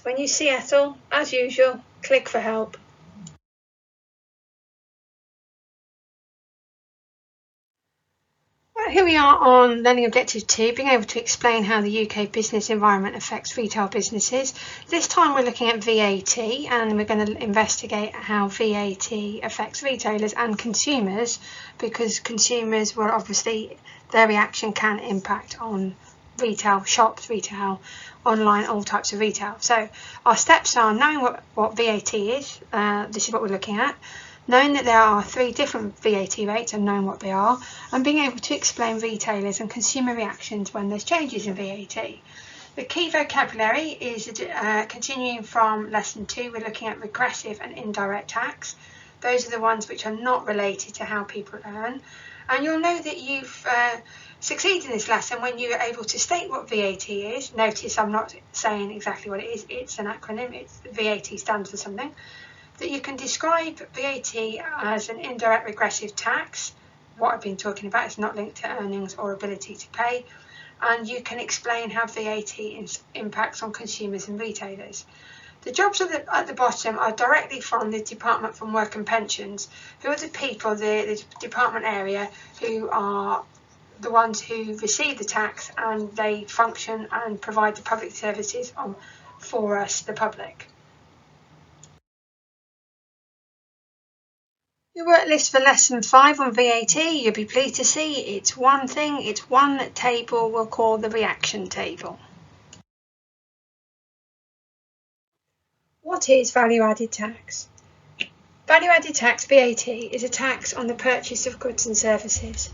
When you see Ethel, as usual, click for help. Right, here we are on Learning Objective 2, being able to explain how the UK business environment affects retail businesses. This time we're looking at VAT, and we're going to investigate how VAT affects retailers and consumers, because consumers will obviously, their reaction can impact on retail shops, retail, online, all types of retail. So our steps are knowing what VAT is, this is what we're looking at, knowing that there are 3 different VAT rates and knowing what they are, and being able to explain retailers and consumer reactions when there's changes in VAT. The key vocabulary is continuing from lesson 2, we're looking at regressive and indirect tax. Those are the ones which are not related to how people earn. And you'll know that you've succeeded in this lesson when you're able to state what VAT is. Notice I'm not saying exactly what it is, it's an acronym, VAT stands for something. That you can describe VAT as an indirect regressive tax. What I've been talking about is not linked to earnings or ability to pay. And you can explain how VAT impacts on consumers and retailers. The jobs at the bottom are directly from the Department for Work and Pensions, who are the people, the department area, who are the ones who receive the tax, and they function and provide the public services for us, the public. Your work list for lesson 5 on VAT, you'll be pleased to see it's one thing, it's one table we'll call the reaction table. What is value-added tax? Value-added tax, VAT, is a tax on the purchase of goods and services.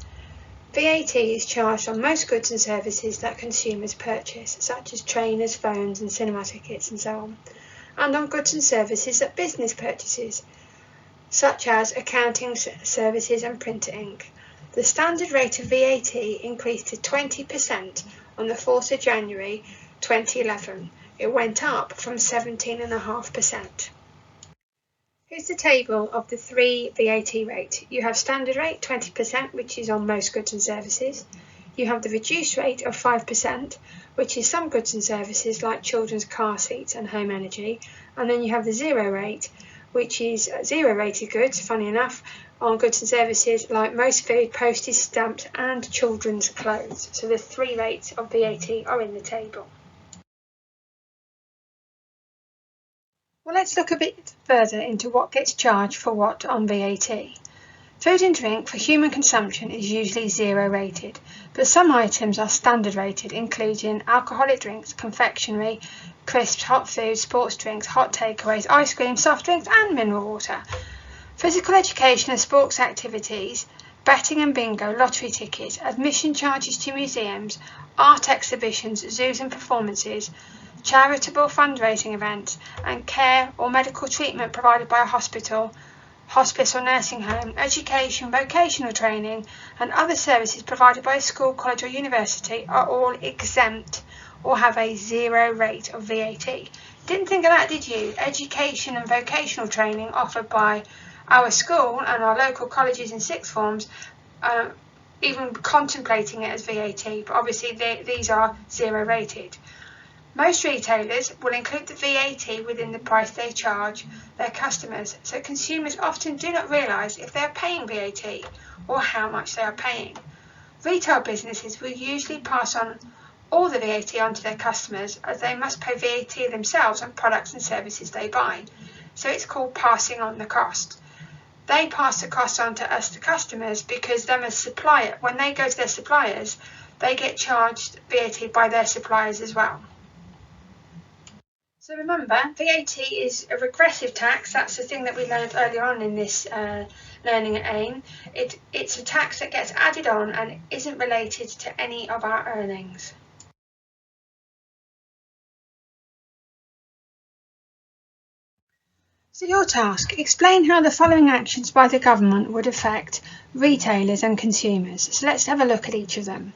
VAT is charged on most goods and services that consumers purchase, such as trainers, phones and cinema tickets and so on, and on goods and services that business purchases, such as accounting services and printer ink. The standard rate of VAT increased to 20% on the 4th of January 2011. It went up from 17.5%. Here's the table of the 3 VAT rates. You have standard rate 20%, which is on most goods and services. You have the reduced rate of 5%, which is some goods and services like children's car seats and home energy. And then you have the 0 rate, which is 0 rated goods, funny enough, on goods and services like most food, postage stamps and children's clothes. So the 3 rates of VAT are in the table. Well, let's look a bit further into what gets charged for what on VAT. Food and drink for human consumption is usually 0 rated, but some items are standard rated, including alcoholic drinks, confectionery, crisps, hot food, sports drinks, hot takeaways, ice cream, soft drinks and mineral water. Physical education and sports activities, betting and bingo, lottery tickets, admission charges to museums, art exhibitions, zoos and performances, charitable fundraising events, and care or medical treatment provided by a hospital, hospice or nursing home, education, vocational training and other services provided by a school, college or university are all exempt or have a 0 rate of VAT. Didn't think of that, did you? Education and vocational training offered by our school and our local colleges and sixth forms, even contemplating it as VAT, but obviously these are 0 rated. Most retailers will include the VAT within the price they charge their customers, so consumers often do not realise if they are paying VAT or how much they are paying. Retail businesses will usually pass on all the VAT onto their customers, as they must pay VAT themselves on products and services they buy. So it's called passing on the cost. They pass the cost on to us, the customers, because them as supplier, when they go to their suppliers, they get charged VAT by their suppliers as well. So remember, VAT is a regressive tax. That's the thing that we learned earlier on in this learning at AIM. It's a tax that gets added on and isn't related to any of our earnings. So your task, explain how the following actions by the government would affect retailers and consumers. So let's have a look at each of them.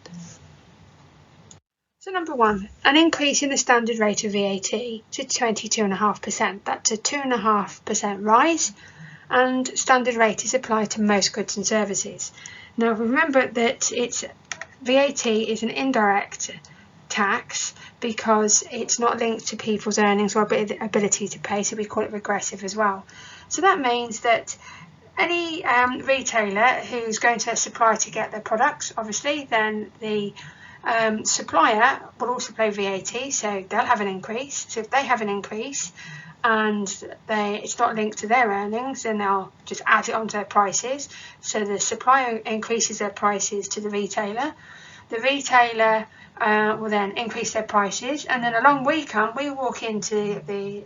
So number 1, an increase in the standard rate of VAT to 22.5%. That's a 2.5% rise, and standard rate is applied to most goods and services. Now remember that VAT is an indirect tax because it's not linked to people's earnings or ability to pay, so we call it regressive as well. So that means that any retailer who's going to a supplier to get their products, obviously, then the supplier will also pay VAT, so they'll have an increase. So if they have an increase and it's not linked to their earnings, then they'll just add it onto their prices. So the supplier increases their prices to the retailer. The retailer will then increase their prices, and then along we come. We walk into the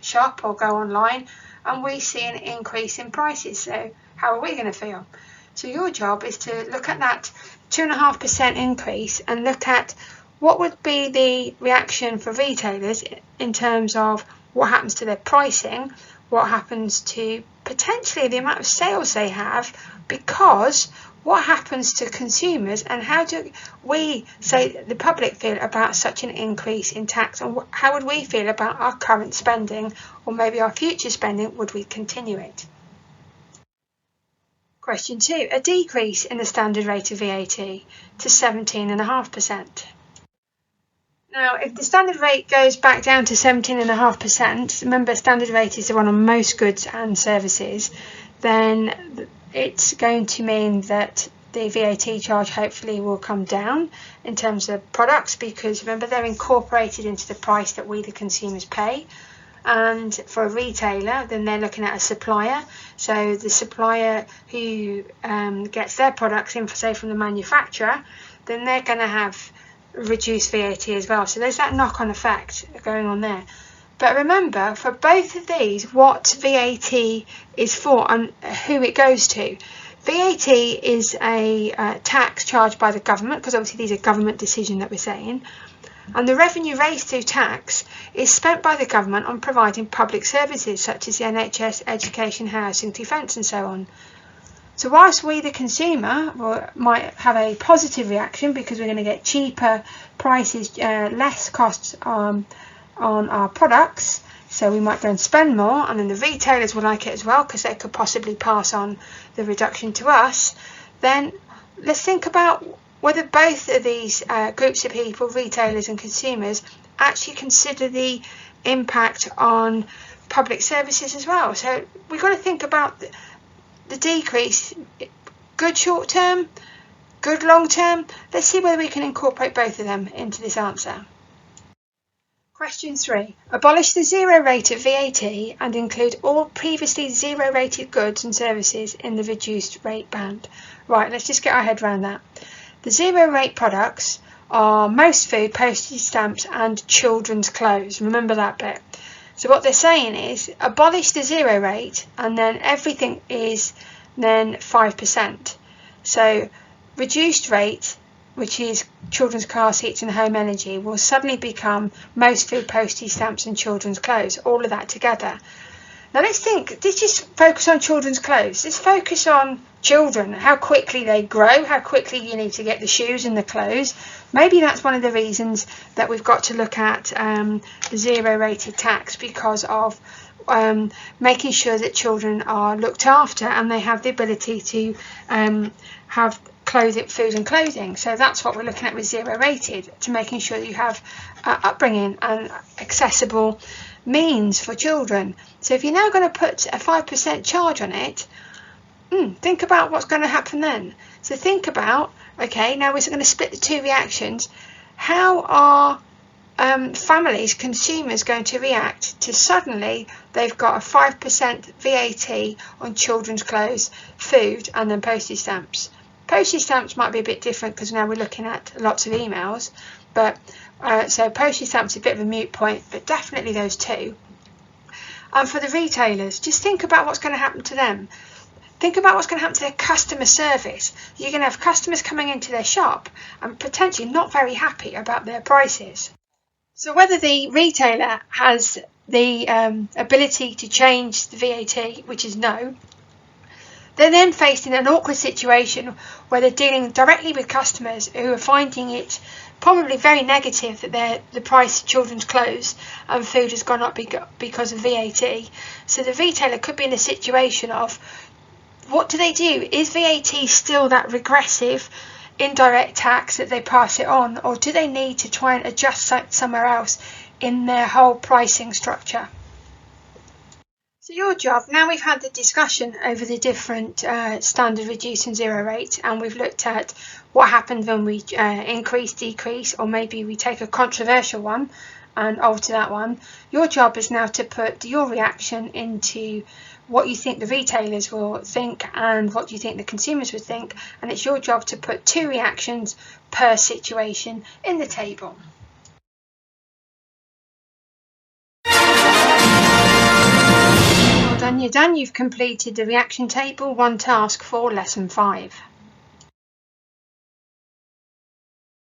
shop or go online and we see an increase in prices. So how are we going to feel? So your job is to look at that 2.5% increase and look at what would be the reaction for retailers in terms of what happens to their pricing, what happens to potentially the amount of sales they have, because what happens to consumers, and how do we, say the public, feel about such an increase in tax, and how would we feel about our current spending or maybe our future spending? Would we continue it? Question 2. A decrease in the standard rate of VAT to 17.5%. Now, if the standard rate goes back down to 17.5%, remember standard rate is the one on most goods and services, then it's going to mean that the VAT charge hopefully will come down in terms of products, because remember they're incorporated into the price that we the consumers pay. And for a retailer, then they're looking at a supplier. So the supplier who gets their products in, say from the manufacturer, then they're going to have reduced VAT as well. So there's that knock-on effect going on there. But remember, for both of these, what VAT is for and who it goes to. VAT is a tax charged by the government, because obviously these are government decisions that we're saying. And the revenue raised through tax is spent by the government on providing public services such as the NHS, education, housing, defence and so on. So whilst we the consumer might have a positive reaction because we're going to get cheaper prices, less costs on our products, so we might go and spend more, and then the retailers will like it as well because they could possibly pass on the reduction to us, then let's think about whether both of these groups of people, retailers and consumers, actually consider the impact on public services as well. So we've got to think about the decrease, good short term, good long term. Let's see whether we can incorporate both of them into this answer. Question 3. Abolish the zero rate of VAT and include all previously zero rated goods and services in the reduced rate band. Right, let's just get our head around that. The zero rate products are most food, postage stamps and children's clothes. Remember that bit. So what they're saying is abolish the zero rate and then everything is then 5%. So reduced rate, which is children's car seats and home energy, will suddenly become most food, postage stamps and children's clothes, all of that together. Now let's think, let's just focus on children's clothes. Let's focus on children, how quickly they grow, how quickly you need to get the shoes and the clothes. Maybe that's one of the reasons that we've got to look at the zero rated tax, because of making sure that children are looked after and they have the ability to have clothing, food and clothing. So that's what we're looking at with zero rated, to making sure that you have upbringing and accessible means for children. So if you're now going to put a 5% charge on it, think about what's going to happen then. So think about, okay, now we're going to split the two reactions. How are families, consumers going to react to suddenly they've got a 5% VAT on children's clothes, food and then postage stamps? Postage stamps might be a bit different because now we're looking at lots of emails, but so postage stamps is a bit of a moot point, but definitely those two. And for the retailers, just think about what's going to happen to them. Think about what's going to happen to their customer service. You're going to have customers coming into their shop and potentially not very happy about their prices. So whether the retailer has the ability to change the VAT, which is no, they're then faced in an awkward situation where they're dealing directly with customers who are finding it probably very negative that the price of children's clothes and food has gone up because of VAT. So the retailer could be in a situation of, what do they do? Is VAT still that regressive indirect tax that they pass it on, or do they need to try and adjust that somewhere else in their whole pricing structure? So your job, now we've had the discussion over the different standard, reduced and zero rates, and we've looked at what happens when we increase, decrease, or maybe we take a controversial one and alter that one. Your job is now to put your reaction into what you think the retailers will think and what you think the consumers would think, and it's your job to put 2 reactions per situation in the table. Well done, you're done. You've completed the reaction table, 1 task for lesson 5.